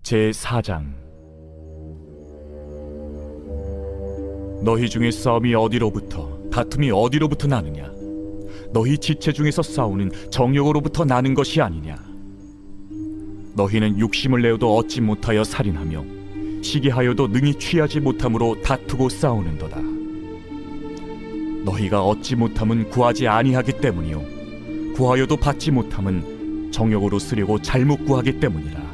제4장. 너희 중에 싸움이 어디로부터, 다툼이 어디로부터 나느냐? 너희 지체 중에서 싸우는 정욕으로부터 나는 것이 아니냐? 너희는 욕심을 내어도 얻지 못하여 살인하며 시기하여도 능히 취하지 못함으로 다투고 싸우는도다. 너희가 얻지 못함은 구하지 아니하기 때문이요 구하여도 받지 못함은 정욕으로 쓰려고 잘못 구하기 때문이라.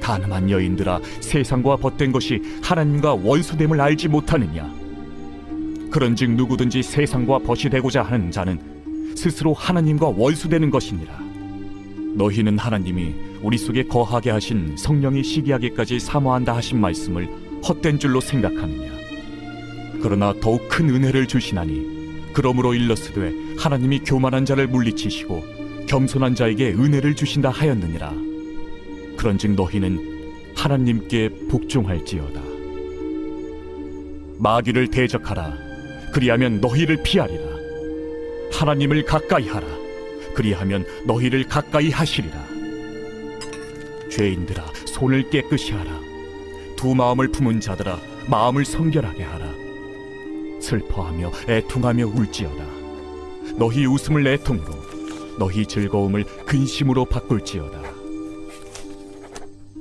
가늠한 여인들아, 세상과 벗된 것이 하나님과 원수됨을 알지 못하느냐? 그런즉 누구든지 세상과 벗이 되고자 하는 자는 스스로 하나님과 원수되는 것이니라. 너희는 하나님이 우리 속에 거하게 하신 성령이 시기하기까지 사모한다 하신 말씀을 헛된 줄로 생각하느냐? 그러나 더욱 큰 은혜를 주시나니 그러므로 일렀으되 하나님이 교만한 자를 물리치시고 겸손한 자에게 은혜를 주신다 하였느니라. 그런즉 너희는 하나님께 복종할지어다. 마귀를 대적하라. 그리하면 너희를 피하리라. 하나님을 가까이 하라. 그리하면 너희를 가까이 하시리라. 죄인들아, 손을 깨끗이 하라. 두 마음을 품은 자들아, 마음을 성결하게 하라. 슬퍼하며 애통하며 울지어다. 너희 웃음을 애통으로, 너희 즐거움을 근심으로 바꿀지어다.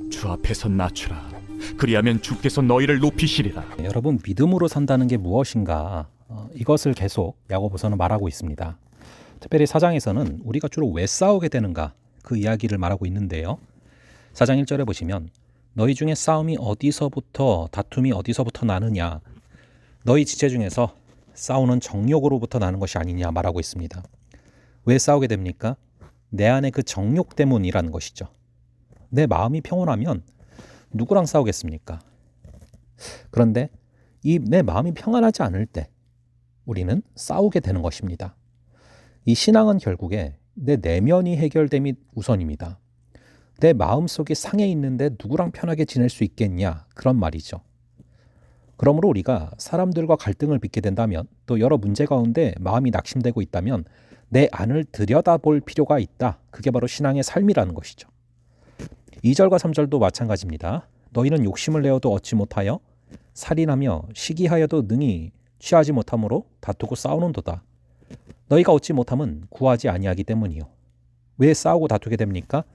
주 앞에서 낮추라. 그리하면 주께서 너희를 높이시리라. 여러분, 믿음으로 산다는 게 무엇인가? 이것을 계속 야고보서는 말하고 있습니다. 특별히 4장에서는 우리가 주로 왜 싸우게 되는가, 그 이야기를 말하고 있는데요. 4장 1절에 보시면 너희 중에 싸움이 어디서부터, 다툼이 어디서부터 나느냐? 너희 지체 중에서 싸우는 정욕으로부터 나는 것이 아니냐 말하고 있습니다. 왜 싸우게 됩니까? 내 안에 그 정욕 때문이라는 것이죠. 내 마음이 평온하면 누구랑 싸우겠습니까? 그런데 이 내 마음이 평안하지 않을 때 우리는 싸우게 되는 것입니다. 이 신앙은 결국에 내 내면이 해결됨이 우선입니다. 내 마음속이 상해 있는데 누구랑 편하게 지낼 수 있겠냐, 그런 말이죠. 그러므로 우리가 사람들과 갈등을 빚게 된다면, 또 여러 문제 가운데 마음이 낙심되고 있다면 내 안을 들여다볼 필요가 있다. 그게 바로 신앙의 삶이라는 것이죠. 2절과 3절도 마찬가지입니다. 너희는 욕심을 내어도 얻지 못하여 살인하며 시기하여도 능히 취하지 못함으로 다투고 싸우는도다. 너희가 얻지 못함은 구하지 아니하기 때문이요. 왜 싸우고 다투게 됩니까?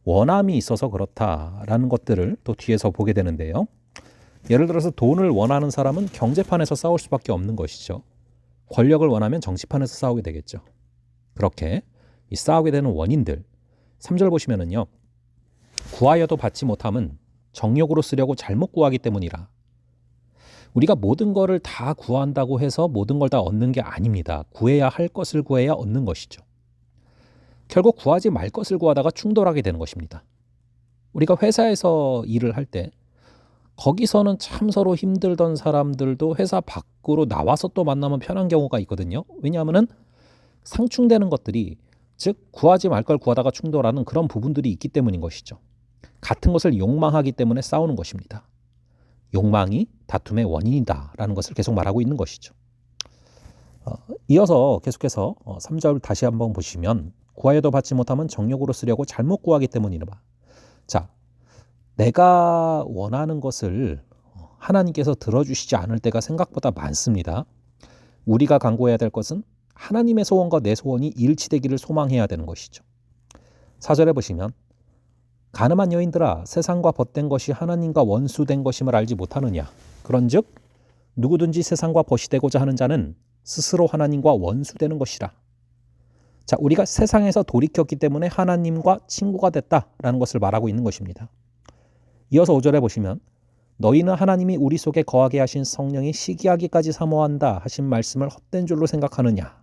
원함이 있어서 그렇다라는 것들을 또 뒤에서 보게 되는데요. 예를 들어서 돈을 원하는 사람은 경제판에서 싸울 수밖에 없는 것이죠. 권력을 원하면 정치판에서 싸우게 되겠죠. 그렇게 이 싸우게 되는 원인들, 3절 보시면은요. 구하여도 받지 못함은 정욕으로 쓰려고 잘못 구하기 때문이라. 우리가 모든 것을 다 구한다고 해서 모든 걸 다 얻는 게 아닙니다. 구해야 할 것을 구해야 얻는 것이죠. 결국 구하지 말 것을 구하다가 충돌하게 되는 것입니다. 우리가 회사에서 일을 할 때 거기서는 참 서로 힘들던 사람들도 회사 밖으로 나와서 또 만나면 편한 경우가 있거든요. 왜냐하면 상충되는 것들이, 즉 구하지 말 걸 구하다가 충돌하는 그런 부분들이 있기 때문인 것이죠. 같은 것을 욕망하기 때문에 싸우는 것입니다. 욕망이 다툼의 원인이다라는 것을 계속 말하고 있는 것이죠. 이어서 계속해서 3절 다시 한번 보시면 구하여도 받지 못하면 정욕으로 쓰려고 잘못 구하기 때문이라. 자, 내가 원하는 것을 하나님께서 들어주시지 않을 때가 생각보다 많습니다. 우리가 간구해야 될 것은 하나님의 소원과 내 소원이 일치되기를 소망해야 되는 것이죠. 4절에 보시면 가늠한 여인들아, 세상과 벗된 것이 하나님과 원수된 것임을 알지 못하느냐? 그런즉 누구든지 세상과 벗이 되고자 하는 자는 스스로 하나님과 원수되는 것이라. 자, 우리가 세상에서 돌이켰기 때문에 하나님과 친구가 됐다라는 것을 말하고 있는 것입니다. 이어서 5절에 보시면 너희는 하나님이 우리 속에 거하게 하신 성령이 시기하기까지 사모한다 하신 말씀을 헛된 줄로 생각하느냐?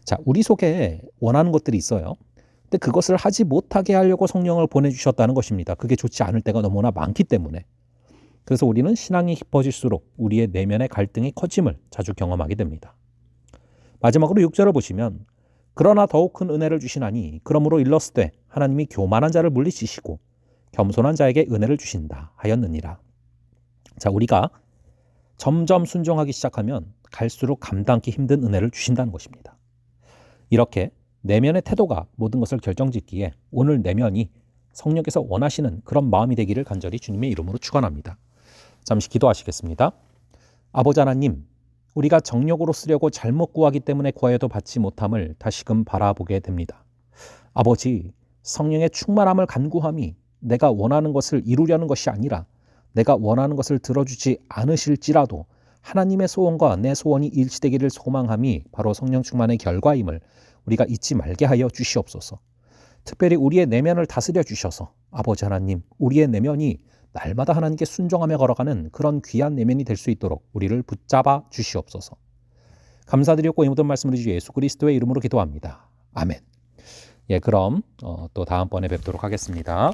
자, 우리 속에 원하는 것들이 있어요. 근데 그것을 하지 못하게 하려고 성령을 보내주셨다는 것입니다. 그게 좋지 않을 때가 너무나 많기 때문에. 그래서 우리는 신앙이 깊어질수록 우리의 내면의 갈등이 커짐을 자주 경험하게 됩니다. 마지막으로 6절을 보시면 그러나 더욱 큰 은혜를 주시나니 그러므로 일렀으되 하나님이 교만한 자를 물리치시고 겸손한 자에게 은혜를 주신다 하였느니라. 자, 우리가 점점 순종하기 시작하면 갈수록 감당하기 힘든 은혜를 주신다는 것입니다. 이렇게 내면의 태도가 모든 것을 결정짓기에 오늘 내면이 성령께서 원하시는 그런 마음이 되기를 간절히 주님의 이름으로 축원합니다. 잠시 기도하시겠습니다. 아버지 하나님, 우리가 정욕으로 쓰려고 잘못 구하기 때문에 구하여도 받지 못함을 다시금 바라보게 됩니다. 아버지, 성령의 충만함을 간구함이 내가 원하는 것을 이루려는 것이 아니라 내가 원하는 것을 들어주지 않으실지라도 하나님의 소원과 내 소원이 일치되기를 소망함이 바로 성령 충만의 결과임을 우리가 잊지 말게 하여 주시옵소서. 특별히 우리의 내면을 다스려 주셔서 아버지 하나님, 우리의 내면이 날마다 하나님께 순종하며 걸어가는 그런 귀한 내면이 될 수 있도록 우리를 붙잡아 주시옵소서. 감사드렸고 이 모든 말씀을 주 예수 그리스도의 이름으로 기도합니다. 아멘. 예, 그럼 또 다음번에 뵙도록 하겠습니다.